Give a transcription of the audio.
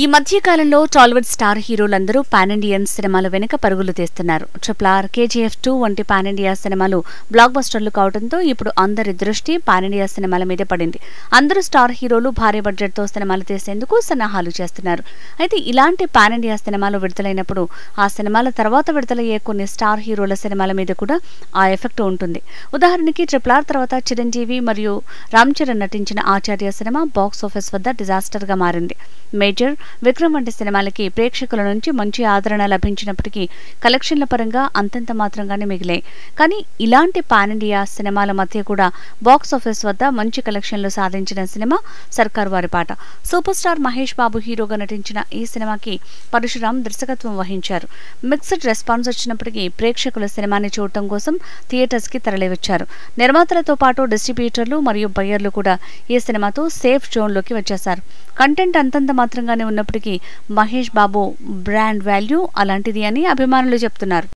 ఈ మధ్య కాలంలో టాలీవుడ్ స్టార్ హీరోలందరూ పాన్ ఇండియన్ సినిమాల వెనుక పరుగులు తీస్తున్నారు. RRR, KGF 2 వంటి పాన్ ఇండియా సినిమాలు బ్లాక్ బస్టర్లు కావడంతో ఇప్పుడు అందరి దృష్టి పాన్ ఇండియా సినిమాల మీద పడింది. అందరూ స్టార్ హీరోలు భారీ బడ్జెట్తో సినిమాలు తీసేందుకు సన్నాహాలు చేస్తున్నారు. అయితే ఇలాంటి పాన్ ఇండియా సినిమాలు విడుదలైనప్పుడు ఆ సినిమాల తర్వాత విడుదలయ్యే కొన్ని స్టార్ హీరోల సినిమాల మీద కూడా ఆ ఎఫెక్ట్ ఉంటుంది. ఉదాహరణకి RRR తర్వాత చిరంజీవి మరియు రామ్ చరణ్ నటించిన ఆచార్య సినిమా బాక్స్ ఆఫీస్ వద్ద డిజాస్టర్ గా మారింది. మేజర్, విక్రమ్ వంటి సినిమాలకి ప్రేక్షకుల నుంచి మంచి ఆదరణ లభించినప్పటికీ కలెక్షన్ల పరంగా అంతంత మాత్రంగానే మిగిలాయి. కానీ ఇలాంటి పాన్ ఇండియా సినిమాల మధ్య కూడా బాక్స్ ఆఫీస్ వద్ద మంచి కలెక్షన్లు సాధించిన సినిమా సర్కార్ వారి పాట. సూపర్ స్టార్ మహేష్ బాబు హీరోగా నటించిన ఈ సినిమాకి పరశురామ్ దర్శకత్వం వహించారు. మిక్స్డ్ రెస్పాన్స్ వచ్చినప్పటికీ ప్రేక్షకుల సినిమాని చూడటం కోసం థియేటర్స్ కి తరలివచ్చారు. నిర్మాతలతో పాటు డిస్ట్రిబ్యూటర్లు మరియు బయ్యర్లు కూడా ఈ సినిమాతో సేఫ్ జోన్లోకి వచ్చేశారు. కంటెంట్ అంతంత మాత్రంగానే ఉన్నప్పటికీ మహేష్ బాబు బ్రాండ్ వాల్యూ అలాంటిది అని అభిమానులు చెప్తున్నారు.